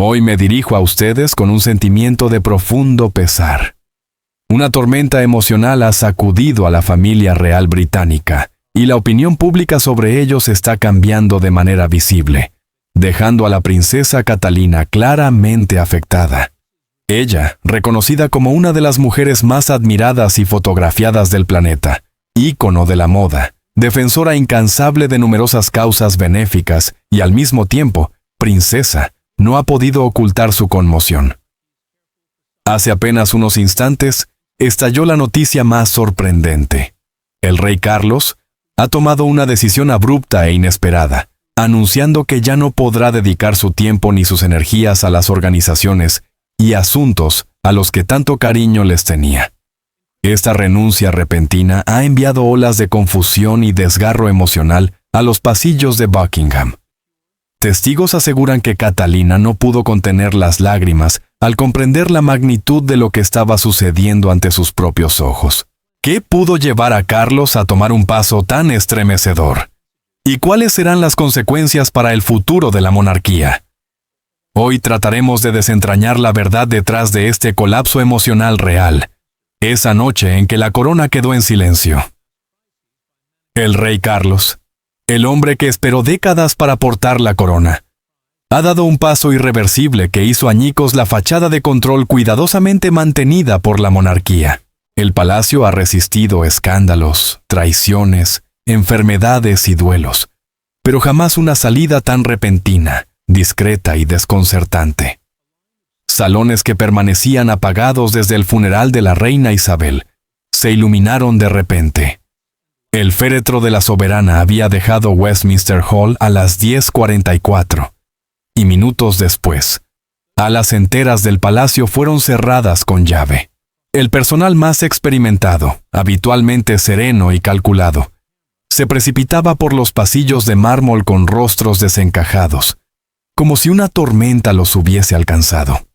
Hoy me dirijo a ustedes con un sentimiento de profundo pesar. Una tormenta emocional ha sacudido a la familia real británica, y la opinión pública sobre ellos está cambiando de manera visible, dejando a la princesa Catalina claramente afectada. Ella, reconocida como una de las mujeres más admiradas y fotografiadas del planeta, ícono de la moda, defensora incansable de numerosas causas benéficas y al mismo tiempo, princesa, no ha podido ocultar su conmoción. Hace apenas unos instantes, estalló la noticia más sorprendente. El rey Carlos ha tomado una decisión abrupta e inesperada, anunciando que ya no podrá dedicar su tiempo ni sus energías a las organizaciones y asuntos a los que tanto cariño les tenía. Esta renuncia repentina ha enviado olas de confusión y desgarro emocional a los pasillos de Buckingham. Testigos aseguran que Catalina no pudo contener las lágrimas al comprender la magnitud de lo que estaba sucediendo ante sus propios ojos. ¿Qué pudo llevar a Carlos a tomar un paso tan estremecedor? ¿Y cuáles serán las consecuencias para el futuro de la monarquía? Hoy trataremos de desentrañar la verdad detrás de este colapso emocional real, esa noche en que la corona quedó en silencio. El rey Carlos, el hombre que esperó décadas para portar la corona, ha dado un paso irreversible que hizo añicos la fachada de control cuidadosamente mantenida por la monarquía. El palacio ha resistido escándalos, traiciones, enfermedades y duelos, pero jamás una salida tan repentina, discreta y desconcertante. Salones que permanecían apagados desde el funeral de la reina Isabel se iluminaron de repente. El féretro de la soberana había dejado Westminster Hall a las 10:44, y minutos después, alas enteras del palacio fueron cerradas con llave. El personal más experimentado, habitualmente sereno y calculado, se precipitaba por los pasillos de mármol con rostros desencajados, como si una tormenta los hubiese alcanzado.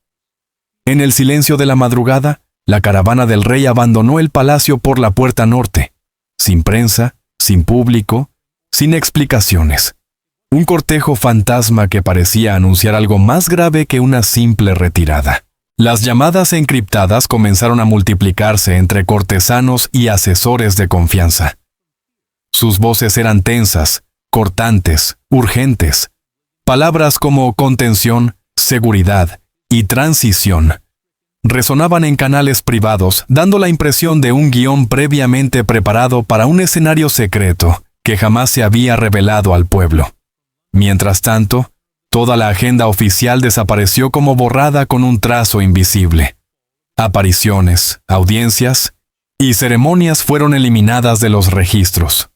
En el silencio de la madrugada, la caravana del rey abandonó el palacio por la puerta norte, sin prensa, sin público, sin explicaciones. Un cortejo fantasma que parecía anunciar algo más grave que una simple retirada. Las llamadas encriptadas comenzaron a multiplicarse entre cortesanos y asesores de confianza. Sus voces eran tensas, cortantes, urgentes. Palabras como contención, seguridad y transición resonaban en canales privados, dando la impresión de un guión previamente preparado para un escenario secreto que jamás se había revelado al pueblo. Mientras tanto, toda la agenda oficial desapareció como borrada con un trazo invisible. Apariciones, audiencias y ceremonias fueron eliminadas de los registros.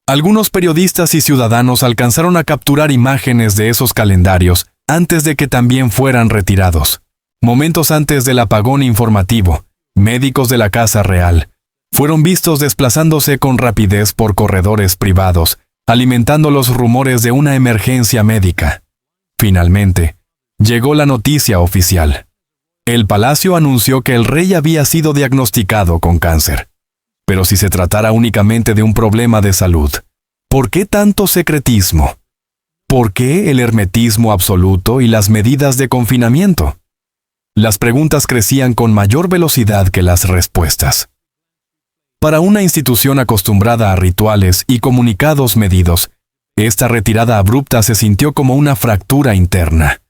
Algunos periodistas y ciudadanos alcanzaron a capturar imágenes de esos calendarios antes de que también fueran retirados. Momentos antes del apagón informativo, médicos de la Casa Real fueron vistos desplazándose con rapidez por corredores privados, alimentando los rumores de una emergencia médica. Finalmente, llegó la noticia oficial. El palacio anunció que el rey había sido diagnosticado con cáncer. Pero si se tratara únicamente de un problema de salud, ¿por qué tanto secretismo? ¿Por qué el hermetismo absoluto y las medidas de confinamiento? Las preguntas crecían con mayor velocidad que las respuestas. Para una institución acostumbrada a rituales y comunicados medidos, esta retirada abrupta se sintió como una fractura interna.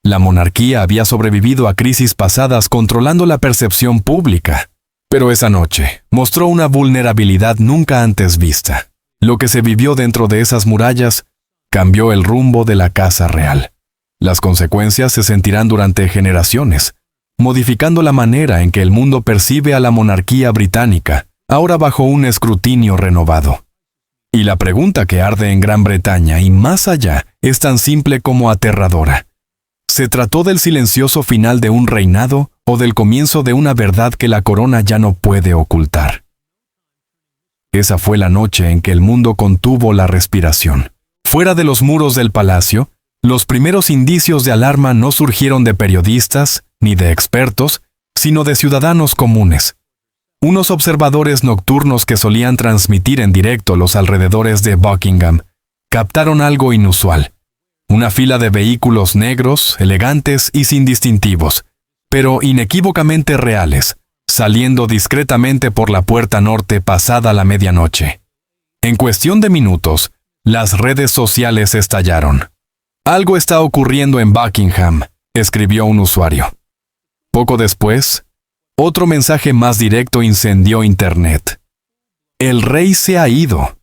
La monarquía había sobrevivido a crisis pasadas controlando la percepción pública. Pero esa noche mostró una vulnerabilidad nunca antes vista. Lo que se vivió dentro de esas murallas cambió el rumbo de la Casa Real. Las consecuencias se sentirán durante generaciones, modificando la manera en que el mundo percibe a la monarquía británica, ahora bajo un escrutinio renovado. Y la pregunta que arde en Gran Bretaña y más allá es tan simple como aterradora. ¿Se trató del silencioso final de un reinado o del comienzo de una verdad que la corona ya no puede ocultar? Esa fue la noche en que el mundo contuvo la respiración. Fuera de los muros del palacio, los primeros indicios de alarma no surgieron de periodistas ni de expertos, sino de ciudadanos comunes. Unos observadores nocturnos que solían transmitir en directo los alrededores de Buckingham captaron algo inusual. Una fila de vehículos negros, elegantes y sin distintivos, pero inequívocamente reales, saliendo discretamente por la puerta norte pasada la medianoche. En cuestión de minutos, las redes sociales estallaron. «Algo está ocurriendo en Buckingham», escribió un usuario. Poco después, otro mensaje más directo incendió Internet. «El rey se ha ido».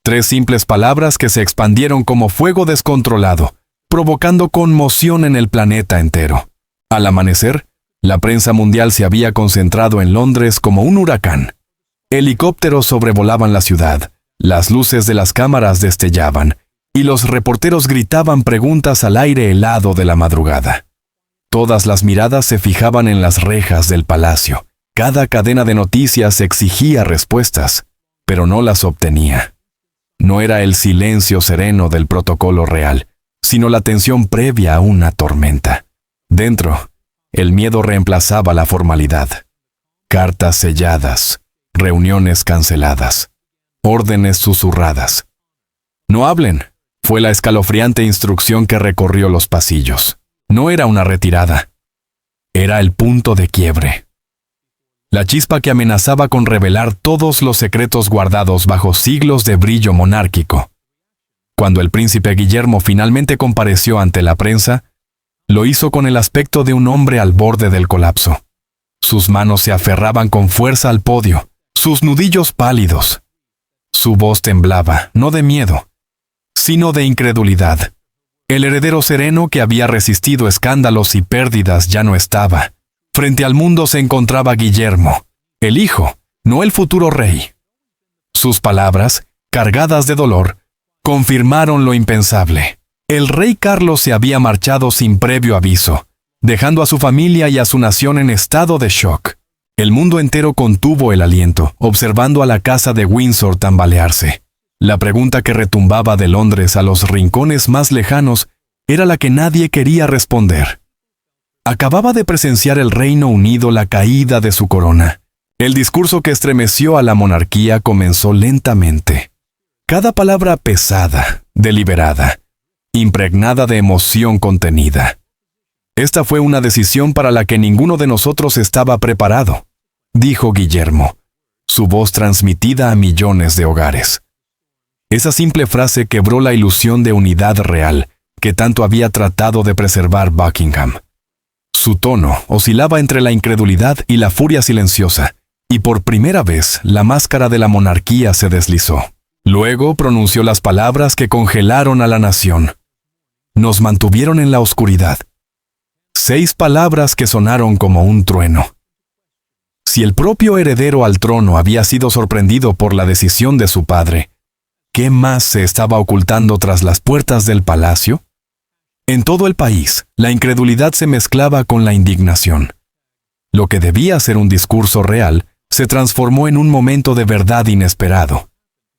3 simples palabras que se expandieron como fuego descontrolado, provocando conmoción en el planeta entero. Al amanecer, la prensa mundial se había concentrado en Londres como un huracán. Helicópteros sobrevolaban la ciudad, las luces de las cámaras destellaban, y los reporteros gritaban preguntas al aire helado de la madrugada. Todas las miradas se fijaban en las rejas del palacio. Cada cadena de noticias exigía respuestas, pero no las obtenía. No era el silencio sereno del protocolo real, sino la tensión previa a una tormenta. Dentro, el miedo reemplazaba la formalidad. Cartas selladas, reuniones canceladas, órdenes susurradas. «No hablen», fue la escalofriante instrucción que recorrió los pasillos. No era una retirada. Era el punto de quiebre. La chispa que amenazaba con revelar todos los secretos guardados bajo siglos de brillo monárquico. Cuando el príncipe Guillermo finalmente compareció ante la prensa, lo hizo con el aspecto de un hombre al borde del colapso. Sus manos se aferraban con fuerza al podio, sus nudillos pálidos. Su voz temblaba, no de miedo, sino de incredulidad. El heredero sereno que había resistido escándalos y pérdidas ya no estaba. Frente al mundo se encontraba Guillermo, el hijo, no el futuro rey. Sus palabras, cargadas de dolor, confirmaron lo impensable. El rey Carlos se había marchado sin previo aviso, dejando a su familia y a su nación en estado de shock. El mundo entero contuvo el aliento, observando a la casa de Windsor tambalearse. La pregunta que retumbaba de Londres a los rincones más lejanos era la que nadie quería responder. Acababa de presenciar el Reino Unido la caída de su corona. El discurso que estremeció a la monarquía comenzó lentamente. Cada palabra pesada, deliberada, impregnada de emoción contenida. Esta fue una decisión para la que ninguno de nosotros estaba preparado, dijo Guillermo, su voz transmitida a millones de hogares. Esa simple frase quebró la ilusión de unidad real que tanto había tratado de preservar Buckingham. Su tono oscilaba entre la incredulidad y la furia silenciosa, y por primera vez la máscara de la monarquía se deslizó. Luego pronunció las palabras que congelaron a la nación. Nos mantuvieron en la oscuridad. 6 palabras que sonaron como un trueno. Si el propio heredero al trono había sido sorprendido por la decisión de su padre, ¿qué más se estaba ocultando tras las puertas del palacio? En todo el país, la incredulidad se mezclaba con la indignación. Lo que debía ser un discurso real se transformó en un momento de verdad inesperado.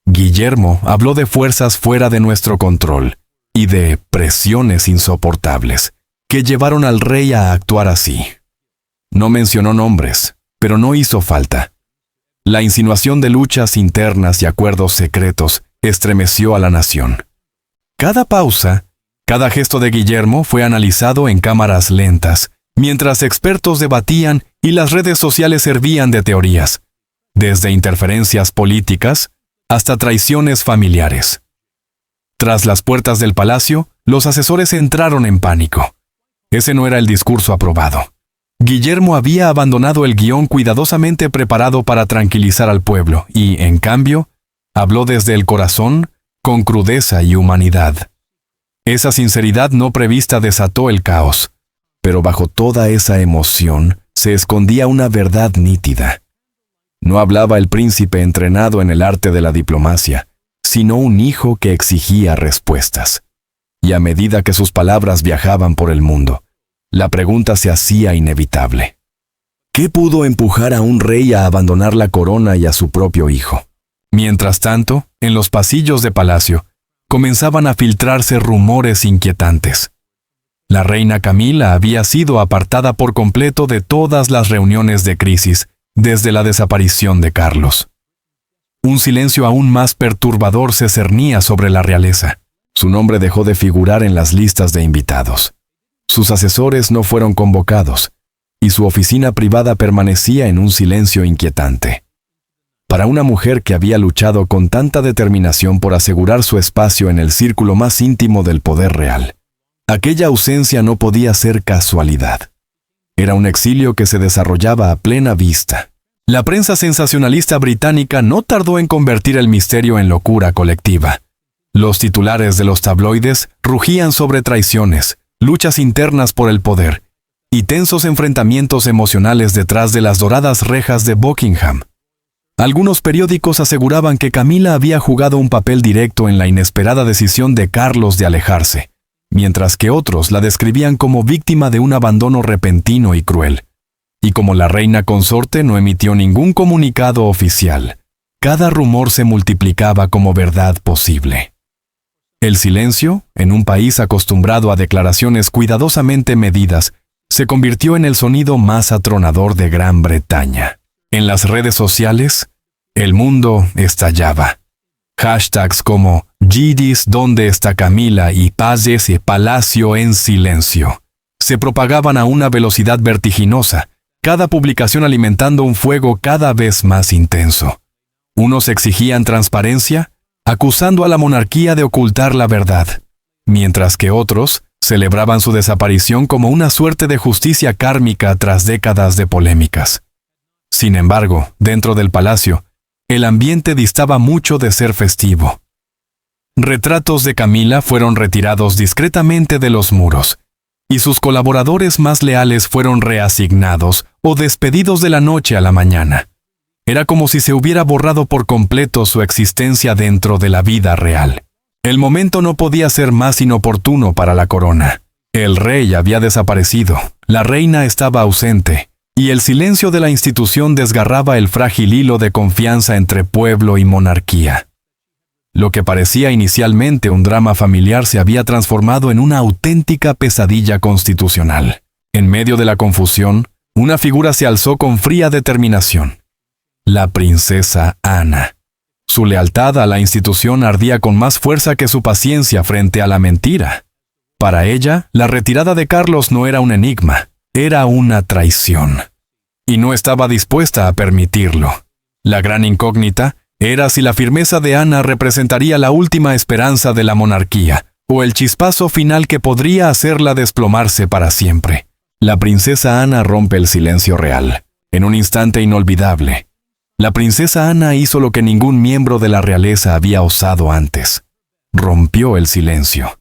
Guillermo habló de fuerzas fuera de nuestro control y de presiones insoportables que llevaron al rey a actuar así. No mencionó nombres, pero no hizo falta. La insinuación de luchas internas y acuerdos secretos estremeció a la nación. Cada pausa, cada gesto de Guillermo fue analizado en cámaras lentas, mientras expertos debatían y las redes sociales servían de teorías, desde interferencias políticas hasta traiciones familiares. Tras las puertas del palacio, los asesores entraron en pánico. Ese no era el discurso aprobado. Guillermo había abandonado el guión cuidadosamente preparado para tranquilizar al pueblo y, en cambio, habló desde el corazón, con crudeza y humanidad. Esa sinceridad no prevista desató el caos, pero bajo toda esa emoción se escondía una verdad nítida. No hablaba el príncipe entrenado en el arte de la diplomacia, sino un hijo que exigía respuestas. Y a medida que sus palabras viajaban por el mundo, la pregunta se hacía inevitable. ¿Qué pudo empujar a un rey a abandonar la corona y a su propio hijo? Mientras tanto, en los pasillos de palacio, comenzaban a filtrarse rumores inquietantes. La reina Camila había sido apartada por completo de todas las reuniones de crisis desde la desaparición de Carlos. Un silencio aún más perturbador se cernía sobre la realeza. Su nombre dejó de figurar en las listas de invitados. Sus asesores no fueron convocados, y su oficina privada permanecía en un silencio inquietante. Para una mujer que había luchado con tanta determinación por asegurar su espacio en el círculo más íntimo del poder real, aquella ausencia no podía ser casualidad. Era un exilio que se desarrollaba a plena vista. La prensa sensacionalista británica no tardó en convertir el misterio en locura colectiva. Los titulares de los tabloides rugían sobre traiciones, luchas internas por el poder y tensos enfrentamientos emocionales detrás de las doradas rejas de Buckingham. Algunos periódicos aseguraban que Camila había jugado un papel directo en la inesperada decisión de Carlos de alejarse, mientras que otros la describían como víctima de un abandono repentino y cruel. Y como la reina consorte no emitió ningún comunicado oficial, cada rumor se multiplicaba como verdad posible. El silencio, en un país acostumbrado a declaraciones cuidadosamente medidas, se convirtió en el sonido más atronador de Gran Bretaña. En las redes sociales, el mundo estallaba. Hashtags como «Gidis, ¿dónde está Camila?» y «Paces y Palacio en silencio» se propagaban a una velocidad vertiginosa, cada publicación alimentando un fuego cada vez más intenso. Unos exigían transparencia, acusando a la monarquía de ocultar la verdad, mientras que otros celebraban su desaparición como una suerte de justicia kármica tras décadas de polémicas. Sin embargo, dentro del palacio, el ambiente distaba mucho de ser festivo. Retratos de Camila fueron retirados discretamente de los muros, y sus colaboradores más leales fueron reasignados o despedidos de la noche a la mañana. Era como si se hubiera borrado por completo su existencia dentro de la vida real. El momento no podía ser más inoportuno para la corona. El rey había desaparecido, la reina estaba ausente, y el silencio de la institución desgarraba el frágil hilo de confianza entre pueblo y monarquía. Lo que parecía inicialmente un drama familiar se había transformado en una auténtica pesadilla constitucional. En medio de la confusión, una figura se alzó con fría determinación: la princesa Ana. Su lealtad a la institución ardía con más fuerza que su paciencia frente a la mentira. Para ella, la retirada de Carlos no era un enigma, era una traición. Y no estaba dispuesta a permitirlo. La gran incógnita era si la firmeza de Ana representaría la última esperanza de la monarquía, o el chispazo final que podría hacerla desplomarse para siempre. La princesa Ana rompe el silencio real, en un instante inolvidable. La princesa Ana hizo lo que ningún miembro de la realeza había osado antes. Rompió el silencio,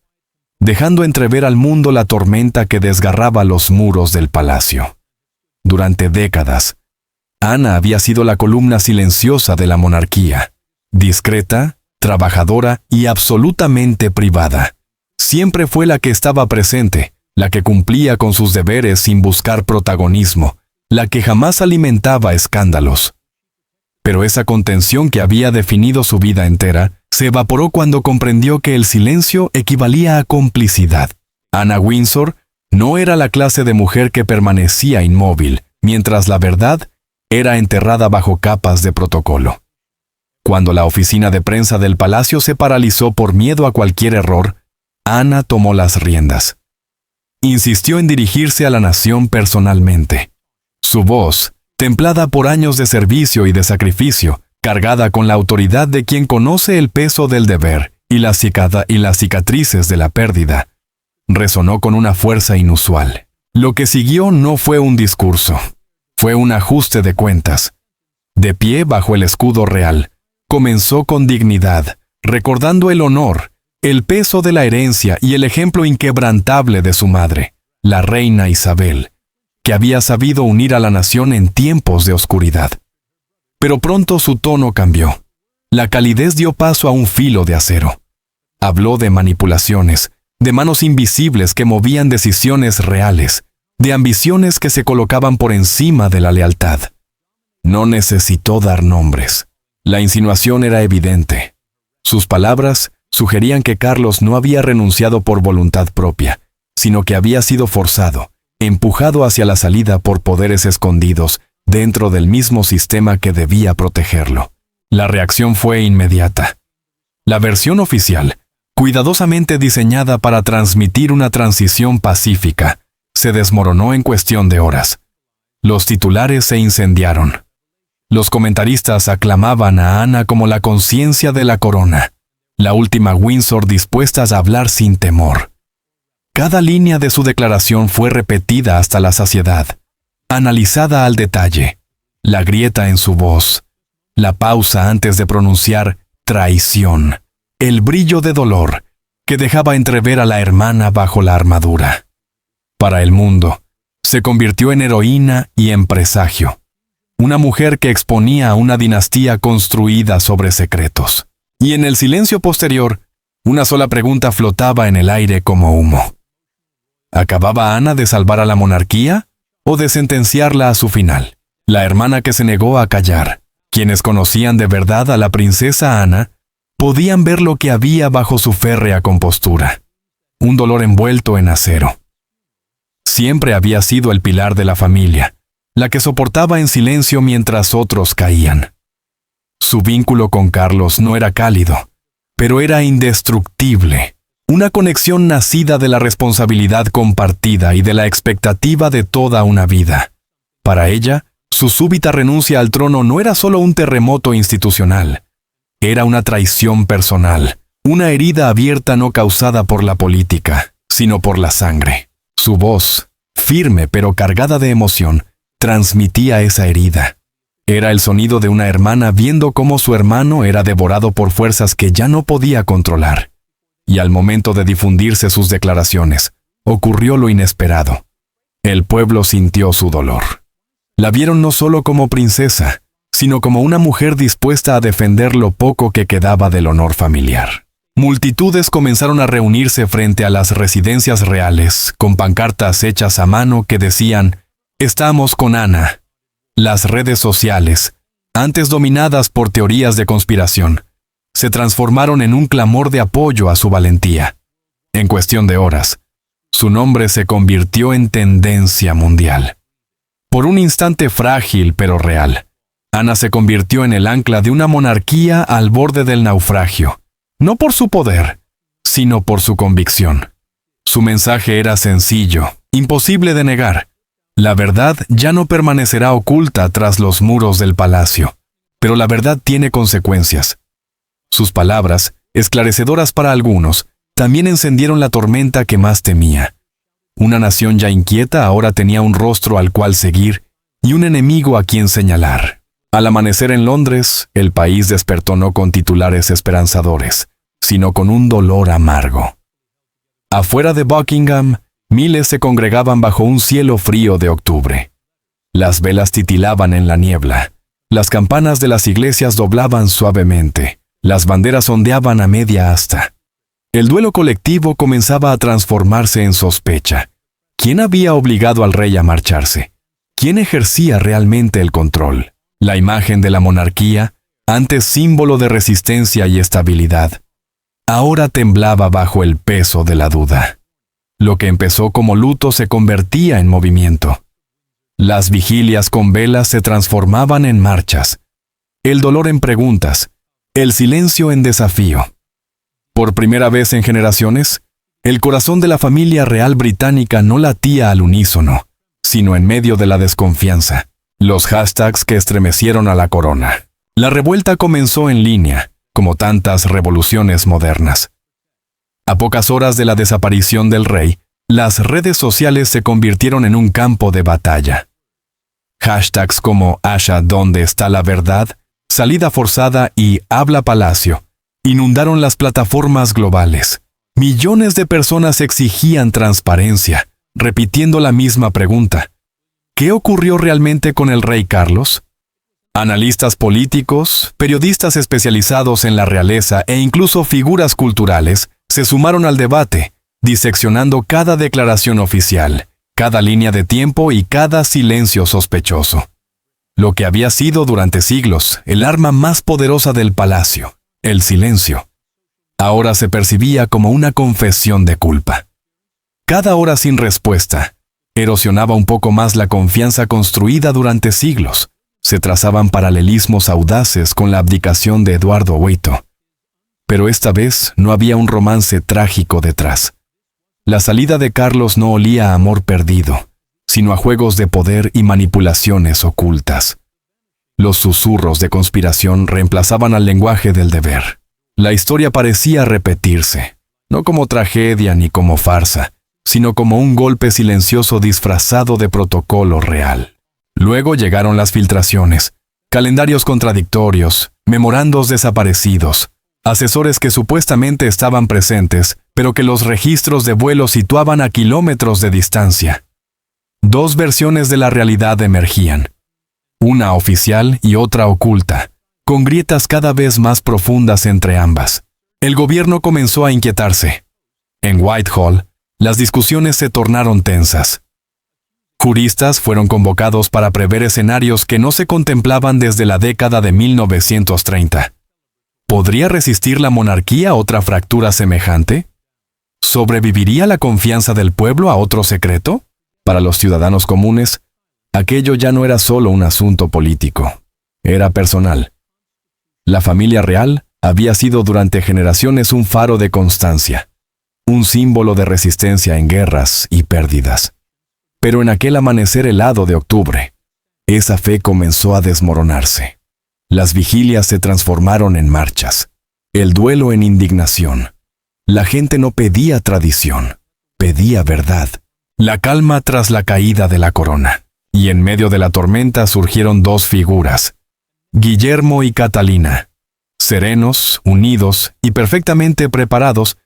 dejando entrever al mundo la tormenta que desgarraba los muros del palacio. Durante décadas, Ana había sido la columna silenciosa de la monarquía, discreta, trabajadora y absolutamente privada. Siempre fue la que estaba presente, la que cumplía con sus deberes sin buscar protagonismo, la que jamás alimentaba escándalos. Pero esa contención que había definido su vida entera se evaporó cuando comprendió que el silencio equivalía a complicidad. Ana Windsor no era la clase de mujer que permanecía inmóvil, mientras la verdad era enterrada bajo capas de protocolo. Cuando la oficina de prensa del palacio se paralizó por miedo a cualquier error, Ana tomó las riendas. Insistió en dirigirse a la nación personalmente. Su voz, templada por años de servicio y de sacrificio, cargada con la autoridad de quien conoce el peso del deber y las cicatrices de la pérdida, resonó con una fuerza inusual. Lo que siguió no fue un discurso, fue un ajuste de cuentas. De pie bajo el escudo real, comenzó con dignidad, recordando el honor, el peso de la herencia y el ejemplo inquebrantable de su madre, la reina Isabel, que había sabido unir a la nación en tiempos de oscuridad. Pero pronto su tono cambió. La calidez dio paso a un filo de acero. Habló de manipulaciones, de manos invisibles que movían decisiones reales, de ambiciones que se colocaban por encima de la lealtad. No necesitó dar nombres. La insinuación era evidente. Sus palabras sugerían que Carlos no había renunciado por voluntad propia, sino que había sido forzado, empujado hacia la salida por poderes escondidos dentro del mismo sistema que debía protegerlo. La reacción fue inmediata. La versión oficial, cuidadosamente diseñada para transmitir una transición pacífica, se desmoronó en cuestión de horas. Los titulares se incendiaron. Los comentaristas aclamaban a Ana como la conciencia de la corona, la última Windsor dispuesta a hablar sin temor. Cada línea de su declaración fue repetida hasta la saciedad, analizada al detalle, la grieta en su voz, la pausa antes de pronunciar traición, el brillo de dolor que dejaba entrever a la hermana bajo la armadura. Para el mundo, se convirtió en heroína y en presagio, una mujer que exponía a una dinastía construida sobre secretos. Y en el silencio posterior, una sola pregunta flotaba en el aire como humo. ¿Acababa Ana de salvar a la monarquía o de sentenciarla a su final? La hermana que se negó a callar. Quienes conocían de verdad a la princesa Ana podían ver lo que había bajo su férrea compostura. Un dolor envuelto en acero. Siempre había sido el pilar de la familia, la que soportaba en silencio mientras otros caían. Su vínculo con Carlos no era cálido, pero era indestructible. Una conexión nacida de la responsabilidad compartida y de la expectativa de toda una vida. Para ella, su súbita renuncia al trono no era solo un terremoto institucional. Era una traición personal, una herida abierta no causada por la política, sino por la sangre. Su voz, firme pero cargada de emoción, transmitía esa herida. Era el sonido de una hermana viendo cómo su hermano era devorado por fuerzas que ya no podía controlar. Y al momento de difundirse sus declaraciones, ocurrió lo inesperado. El pueblo sintió su dolor. La vieron no solo como princesa, sino como una mujer dispuesta a defender lo poco que quedaba del honor familiar. Multitudes comenzaron a reunirse frente a las residencias reales, con pancartas hechas a mano que decían, «Estamos con Ana». Las redes sociales, antes dominadas por teorías de conspiración, se transformaron en un clamor de apoyo a su valentía. En cuestión de horas, su nombre se convirtió en tendencia mundial. Por un instante frágil pero real, Ana se convirtió en el ancla de una monarquía al borde del naufragio, no por su poder, sino por su convicción. Su mensaje era sencillo, imposible de negar. La verdad ya no permanecerá oculta tras los muros del palacio, pero la verdad tiene consecuencias. Sus palabras, esclarecedoras para algunos, también encendieron la tormenta que más temía. Una nación ya inquieta ahora tenía un rostro al cual seguir y un enemigo a quien señalar. Al amanecer en Londres, el país despertó no con titulares esperanzadores, sino con un dolor amargo. Afuera de Buckingham, miles se congregaban bajo un cielo frío de octubre. Las velas titilaban en la niebla, las campanas de las iglesias doblaban suavemente, las banderas ondeaban a media asta. El duelo colectivo comenzaba a transformarse en sospecha. ¿Quién había obligado al rey a marcharse? ¿Quién ejercía realmente el control? La imagen de la monarquía, antes símbolo de resistencia y estabilidad, ahora temblaba bajo el peso de la duda. Lo que empezó como luto se convertía en movimiento. Las vigilias con velas se transformaban en marchas, el dolor en preguntas, el silencio en desafío. Por primera vez en generaciones, el corazón de la familia real británica no latía al unísono, sino en medio de la desconfianza. Los hashtags que estremecieron a la corona. La revuelta comenzó en línea, como tantas revoluciones modernas. A pocas horas de la desaparición del rey, las redes sociales se convirtieron en un campo de batalla. Hashtags como Asha, ¿dónde está la verdad?, Salida forzada y Habla Palacio inundaron las plataformas globales. Millones de personas exigían transparencia, repitiendo la misma pregunta. ¿Qué ocurrió realmente con el rey Carlos? Analistas políticos, periodistas especializados en la realeza e incluso figuras culturales se sumaron al debate, diseccionando cada declaración oficial, cada línea de tiempo y cada silencio sospechoso. Lo que había sido durante siglos el arma más poderosa del palacio, el silencio, ahora se percibía como una confesión de culpa. Cada hora sin respuesta erosionaba un poco más la confianza construida durante siglos. Se trazaban paralelismos audaces con la abdicación de Eduardo VIII. Pero esta vez no había un romance trágico detrás. La salida de Carlos no olía a amor perdido, sino a juegos de poder y manipulaciones ocultas. Los susurros de conspiración reemplazaban al lenguaje del deber. La historia parecía repetirse, no como tragedia ni como farsa, sino como un golpe silencioso disfrazado de protocolo real. Luego llegaron las filtraciones, calendarios contradictorios, memorandos desaparecidos, asesores que supuestamente estaban presentes, pero que los registros de vuelo situaban a kilómetros de distancia. Dos versiones de la realidad emergían, una oficial y otra oculta, con grietas cada vez más profundas entre ambas. El gobierno comenzó a inquietarse. En Whitehall, las discusiones se tornaron tensas. Juristas fueron convocados para prever escenarios que no se contemplaban desde la década de 1930. ¿Podría resistir la monarquía otra fractura semejante? ¿Sobreviviría la confianza del pueblo a otro secreto? Para los ciudadanos comunes, aquello ya no era solo un asunto político, era personal. La familia real había sido durante generaciones un faro de constancia, un símbolo de resistencia en guerras y pérdidas. Pero en aquel amanecer helado de octubre, esa fe comenzó a desmoronarse. Las vigilias se transformaron en marchas, el duelo en indignación. La gente no pedía tradición, pedía verdad. La calma tras la caída de la corona. Y en medio de la tormenta surgieron dos figuras, Guillermo y Catalina. Serenos, unidos y perfectamente preparados,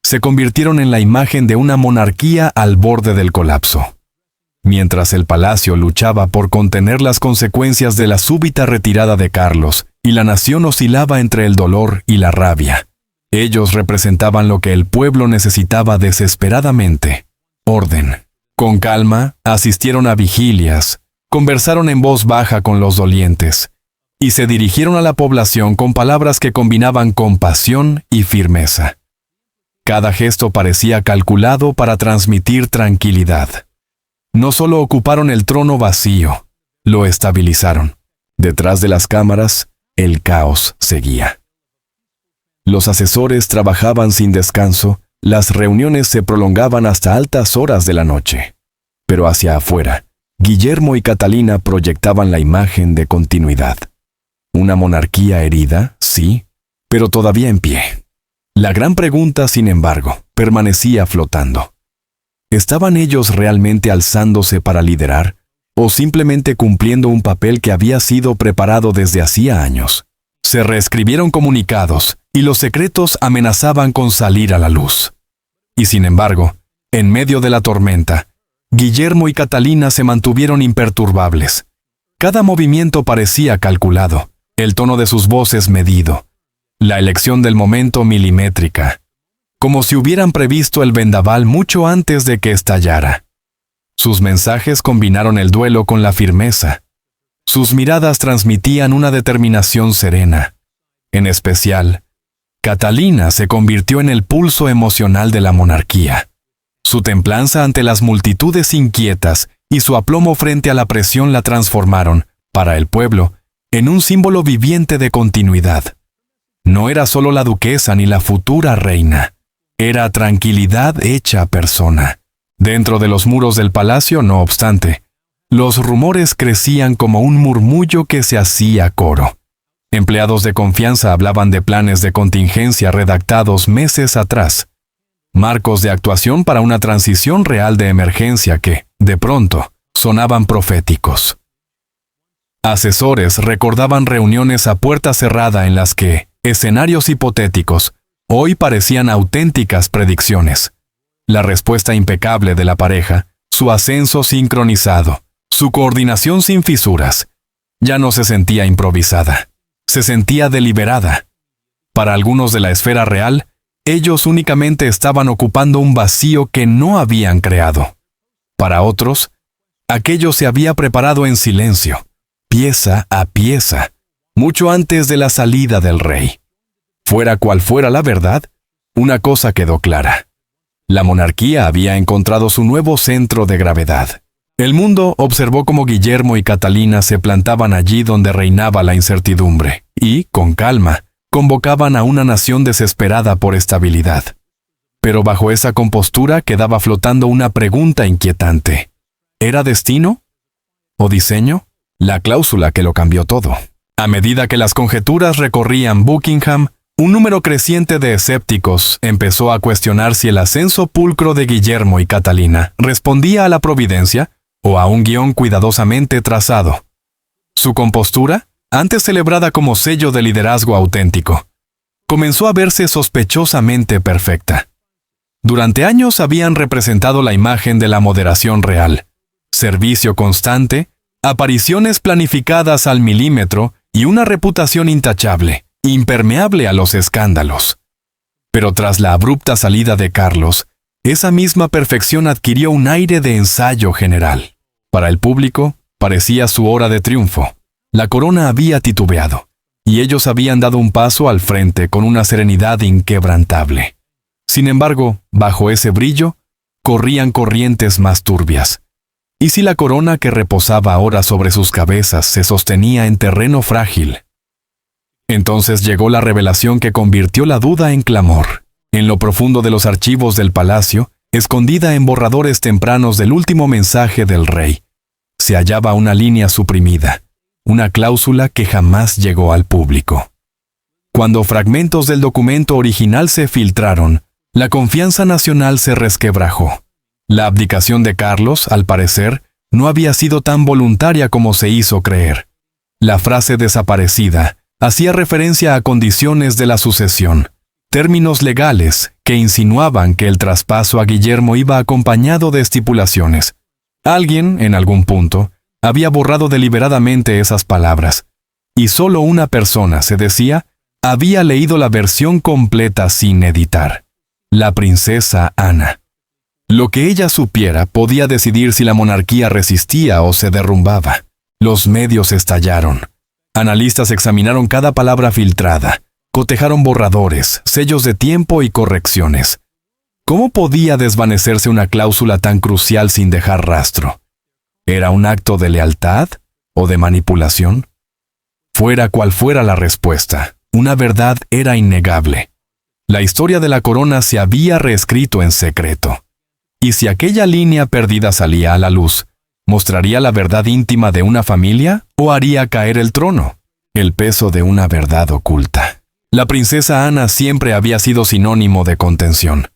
se convirtieron en la imagen de una monarquía al borde del colapso. Mientras el palacio luchaba por contener las consecuencias de la súbita retirada de Carlos y la nación oscilaba entre el dolor y la rabia, ellos representaban lo que el pueblo necesitaba desesperadamente: orden. Con calma, asistieron a vigilias, conversaron en voz baja con los dolientes y se dirigieron a la población con palabras que combinaban compasión y firmeza. Cada gesto parecía calculado para transmitir tranquilidad. No solo ocuparon el trono vacío, lo estabilizaron. Detrás de las cámaras, el caos seguía. Los asesores trabajaban sin descanso, las reuniones se prolongaban hasta altas horas de la noche. Pero hacia afuera, Guillermo y Catalina proyectaban la imagen de continuidad. Una monarquía herida, sí, pero todavía en pie. La gran pregunta, sin embargo, permanecía flotando. ¿Estaban ellos realmente alzándose para liderar, o simplemente cumpliendo un papel que había sido preparado desde hacía años? Se reescribieron comunicados, y los secretos amenazaban con salir a la luz. Y sin embargo, en medio de la tormenta, Guillermo y Catalina se mantuvieron imperturbables. Cada movimiento parecía calculado, el tono de sus voces medido, la elección del momento milimétrica, como si hubieran previsto el vendaval mucho antes de que estallara. Sus mensajes combinaron el duelo con la firmeza. Sus miradas transmitían una determinación serena. En especial, Catalina se convirtió en el pulso emocional de la monarquía. Su templanza ante las multitudes inquietas y su aplomo frente a la presión la transformaron, para el pueblo, en un símbolo viviente de continuidad. No era solo la duquesa ni la futura reina, era tranquilidad hecha persona. Dentro de los muros del palacio, no obstante, los rumores crecían como un murmullo que se hacía coro. Empleados de confianza hablaban de planes de contingencia redactados meses atrás, marcos de actuación para una transición real de emergencia que, de pronto, sonaban proféticos. Asesores recordaban reuniones a puerta cerrada en las que escenarios hipotéticos hoy parecían auténticas predicciones. La respuesta impecable de la pareja, su ascenso sincronizado, su coordinación sin fisuras, ya no se sentía improvisada, se sentía deliberada. Para algunos de la esfera real, ellos únicamente estaban ocupando un vacío que no habían creado. Para otros, aquello se había preparado en silencio, pieza a pieza, mucho antes de la salida del rey. Fuera cual fuera la verdad, una cosa quedó clara. La monarquía había encontrado su nuevo centro de gravedad. El mundo observó cómo Guillermo y Catalina se plantaban allí donde reinaba la incertidumbre y, con calma, convocaban a una nación desesperada por estabilidad. Pero bajo esa compostura quedaba flotando una pregunta inquietante. ¿Era destino? ¿O diseño? La cláusula que lo cambió todo. A medida que las conjeturas recorrían Buckingham, un número creciente de escépticos empezó a cuestionar si el ascenso pulcro de Guillermo y Catalina respondía a la providencia o a un guión cuidadosamente trazado. Su compostura, antes celebrada como sello de liderazgo auténtico, comenzó a verse sospechosamente perfecta. Durante años habían representado la imagen de la moderación real, servicio constante, apariciones planificadas al milímetro y una reputación intachable, impermeable a los escándalos. Pero tras la abrupta salida de Carlos, esa misma perfección adquirió un aire de ensayo general. Para el público, parecía su hora de triunfo. La corona había titubeado, y ellos habían dado un paso al frente con una serenidad inquebrantable. Sin embargo, bajo ese brillo, corrían corrientes más turbias. ¿Y si la corona que reposaba ahora sobre sus cabezas se sostenía en terreno frágil? Entonces llegó la revelación que convirtió la duda en clamor. En lo profundo de los archivos del palacio, escondida en borradores tempranos del último mensaje del rey, se hallaba una línea suprimida, una cláusula que jamás llegó al público. Cuando fragmentos del documento original se filtraron, la confianza nacional se resquebrajó. La abdicación de Carlos, al parecer, no había sido tan voluntaria como se hizo creer. La frase desaparecida hacía referencia a condiciones de la sucesión, términos legales que insinuaban que el traspaso a Guillermo iba acompañado de estipulaciones. Alguien, en algún punto, había borrado deliberadamente esas palabras, y solo una persona, se decía, había leído la versión completa sin editar: la princesa Ana. Lo que ella supiera podía decidir si la monarquía resistía o se derrumbaba. Los medios estallaron. Analistas examinaron cada palabra filtrada, cotejaron borradores, sellos de tiempo y correcciones. ¿Cómo podía desvanecerse una cláusula tan crucial sin dejar rastro? ¿Era un acto de lealtad o de manipulación? Fuera cual fuera la respuesta, una verdad era innegable. La historia de la corona se había reescrito en secreto. Y si aquella línea perdida salía a la luz, ¿mostraría la verdad íntima de una familia o haría caer el trono? El peso de una verdad oculta. La princesa Ana siempre había sido sinónimo de contención.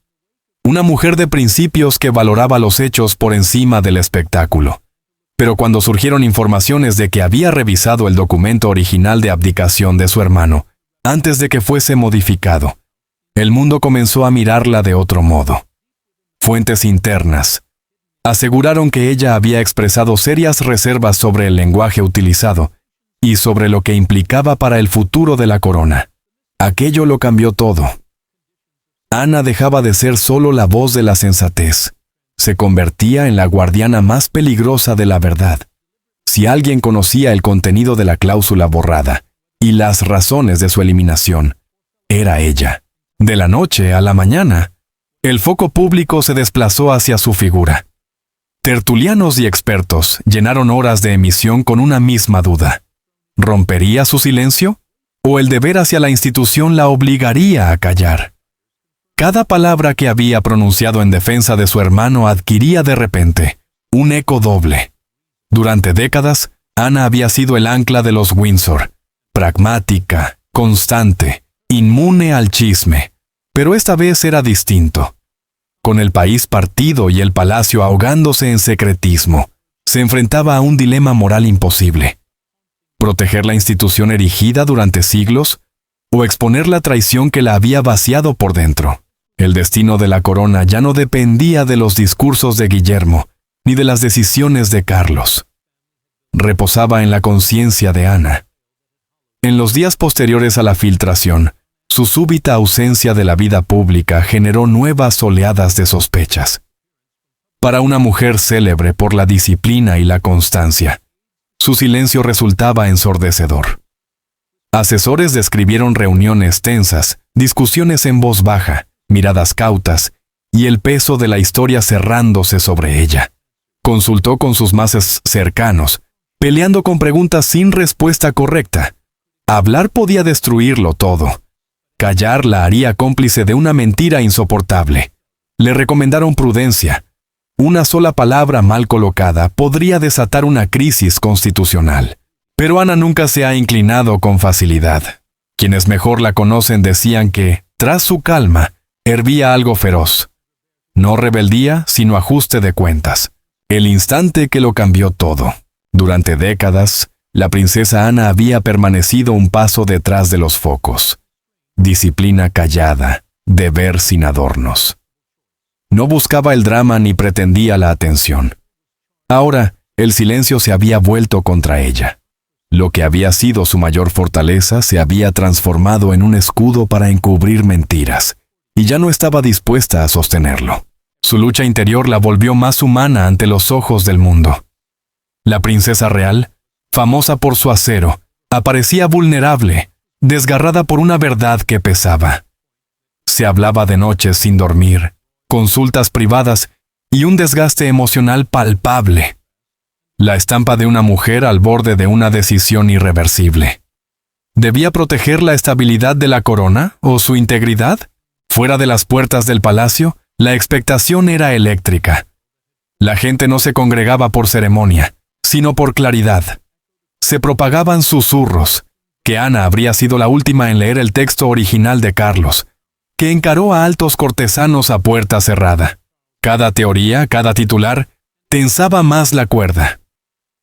Una mujer de principios que valoraba los hechos por encima del espectáculo. Pero cuando surgieron informaciones de que había revisado el documento original de abdicación de su hermano, antes de que fuese modificado, el mundo comenzó a mirarla de otro modo. Fuentes internas aseguraron que ella había expresado serias reservas sobre el lenguaje utilizado y sobre lo que implicaba para el futuro de la corona. Aquello lo cambió todo. Ana dejaba de ser solo la voz de la sensatez. Se convertía en la guardiana más peligrosa de la verdad. Si alguien conocía el contenido de la cláusula borrada y las razones de su eliminación, era ella. De la noche a la mañana, el foco público se desplazó hacia su figura. Tertulianos y expertos llenaron horas de emisión con una misma duda. ¿Rompería su silencio? ¿O el deber hacia la institución la obligaría a callar? Cada palabra que había pronunciado en defensa de su hermano adquiría de repente un eco doble. Durante décadas, Ana había sido el ancla de los Windsor, pragmática, constante, inmune al chisme. Pero esta vez era distinto. Con el país partido y el palacio ahogándose en secretismo, se enfrentaba a un dilema moral imposible. ¿Proteger la institución erigida durante siglos o exponer la traición que la había vaciado por dentro? El destino de la corona ya no dependía de los discursos de Guillermo ni de las decisiones de Carlos. Reposaba en la conciencia de Ana. En los días posteriores a la filtración, su súbita ausencia de la vida pública generó nuevas oleadas de sospechas. Para una mujer célebre por la disciplina y la constancia, su silencio resultaba ensordecedor. Asesores describieron reuniones tensas, discusiones en voz baja, miradas cautas y el peso de la historia cerrándose sobre ella. Consultó con sus más cercanos, peleando con preguntas sin respuesta correcta. Hablar podía destruirlo todo, Callar la haría cómplice de una mentira insoportable. Le recomendaron prudencia. Una sola palabra mal colocada podría desatar una crisis constitucional. Pero Ana nunca se ha inclinado con facilidad. Quienes mejor la conocen decían que, tras su calma, hervía algo feroz. No rebeldía, sino ajuste de cuentas. El instante que lo cambió todo. Durante décadas, la princesa Ana había permanecido un paso detrás de los focos. Disciplina callada, deber sin adornos. No buscaba el drama ni pretendía la atención. Ahora, el silencio se había vuelto contra ella. Lo que había sido su mayor fortaleza se había transformado en un escudo para encubrir mentiras, y ya no estaba dispuesta a sostenerlo. Su lucha interior la volvió más humana ante los ojos del mundo. La princesa real, famosa por su acero, aparecía vulnerable, desgarrada por una verdad que pesaba. Se hablaba de noches sin dormir, consultas privadas y un desgaste emocional palpable. La estampa de una mujer al borde de una decisión irreversible. ¿Debía proteger la estabilidad de la corona o su integridad? Fuera de las puertas del palacio, la expectación era eléctrica. La gente no se congregaba por ceremonia, sino por claridad. Se propagaban susurros, que Ana habría sido la última en leer el texto original de Carlos, que encaró a altos cortesanos a puerta cerrada. Cada teoría, cada titular, tensaba más la cuerda.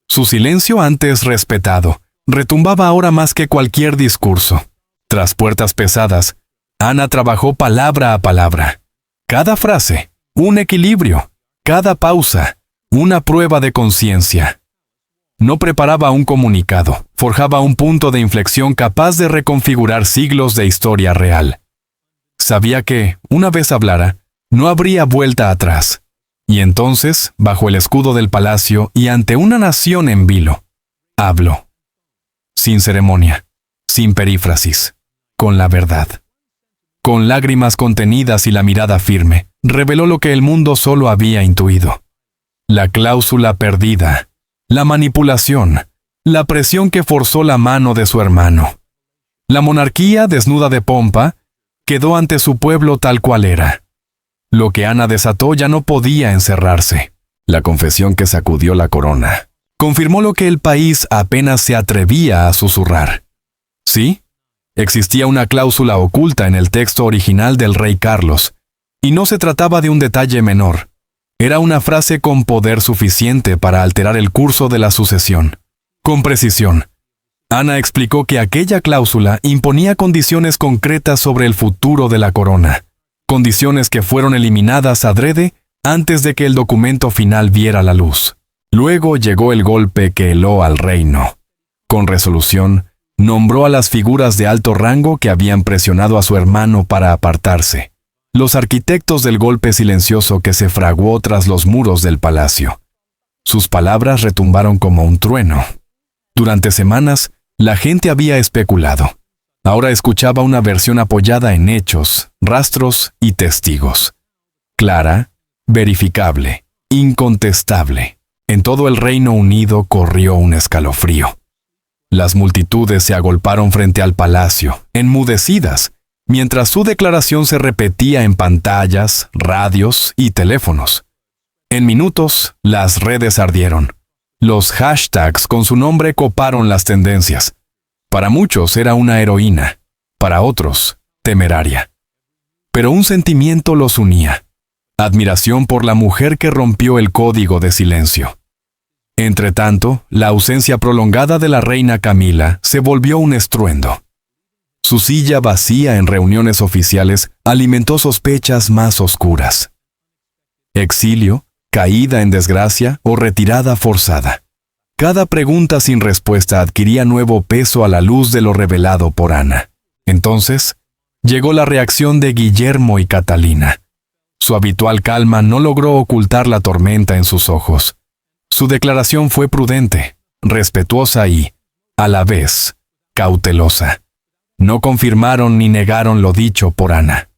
Su silencio antes respetado, retumbaba ahora más que cualquier discurso. Tras puertas pesadas, Ana trabajó palabra a palabra. Cada frase, un equilibrio. Cada pausa, una prueba de conciencia. No preparaba un comunicado, forjaba un punto de inflexión capaz de reconfigurar siglos de historia real. Sabía que, una vez hablara, no habría vuelta atrás. Y entonces, bajo el escudo del palacio y ante una nación en vilo, habló. Sin ceremonia, sin perífrasis, con la verdad. Con lágrimas contenidas y la mirada firme, reveló lo que el mundo solo había intuido. La cláusula perdida, la manipulación, la presión que forzó la mano de su hermano. La monarquía, desnuda de pompa, quedó ante su pueblo tal cual era. Lo que Ana desató ya no podía encerrarse. La confesión que sacudió la corona confirmó lo que el país apenas se atrevía a susurrar. Sí, existía una cláusula oculta en el texto original del rey Carlos, y no se trataba de un detalle menor. Era una frase con poder suficiente para alterar el curso de la sucesión. Con precisión, Ana explicó que aquella cláusula imponía condiciones concretas sobre el futuro de la corona, condiciones que fueron eliminadas adrede antes de que el documento final viera la luz. Luego llegó el golpe que heló al reino. Con resolución, nombró a las figuras de alto rango que habían presionado a su hermano para apartarse, los arquitectos del golpe silencioso que se fraguó tras los muros del palacio. Sus palabras retumbaron como un trueno. Durante semanas, la gente había especulado. Ahora escuchaba una versión apoyada en hechos, rastros y testigos. Clara, verificable, incontestable. En todo el Reino Unido corrió un escalofrío. Las multitudes se agolparon frente al palacio, enmudecidas, mientras su declaración se repetía en pantallas, radios y teléfonos. En minutos, las redes ardieron. Los hashtags con su nombre coparon las tendencias. Para muchos era una heroína, para otros, temeraria. Pero un sentimiento los unía: admiración por la mujer que rompió el código de silencio. Entretanto, la ausencia prolongada de la reina Camila se volvió un estruendo. Su silla vacía en reuniones oficiales alimentó sospechas más oscuras. Exilio, caída en desgracia o retirada forzada. Cada pregunta sin respuesta adquiría nuevo peso a la luz de lo revelado por Ana. Entonces, llegó la reacción de Guillermo y Catalina. Su habitual calma no logró ocultar la tormenta en sus ojos. Su declaración fue prudente, respetuosa y, a la vez, cautelosa. No confirmaron ni negaron lo dicho por Ana.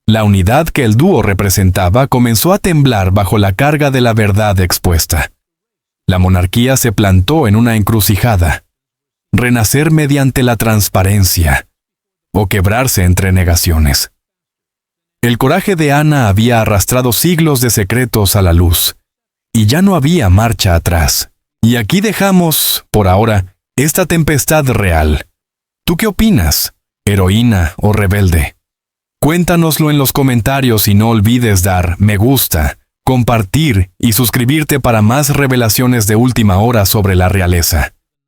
La unidad que el dúo representaba comenzó a temblar bajo la carga de la verdad expuesta. La monarquía se plantó en una encrucijada. Renacer mediante la transparencia o quebrarse entre negaciones. El coraje de Ana había arrastrado siglos de secretos a la luz, y ya no había marcha atrás. Y aquí dejamos, por ahora, esta tempestad real. ¿Tú qué opinas, heroína o rebelde? Cuéntanoslo en los comentarios y no olvides dar me gusta, compartir y suscribirte para más revelaciones de última hora sobre la realeza.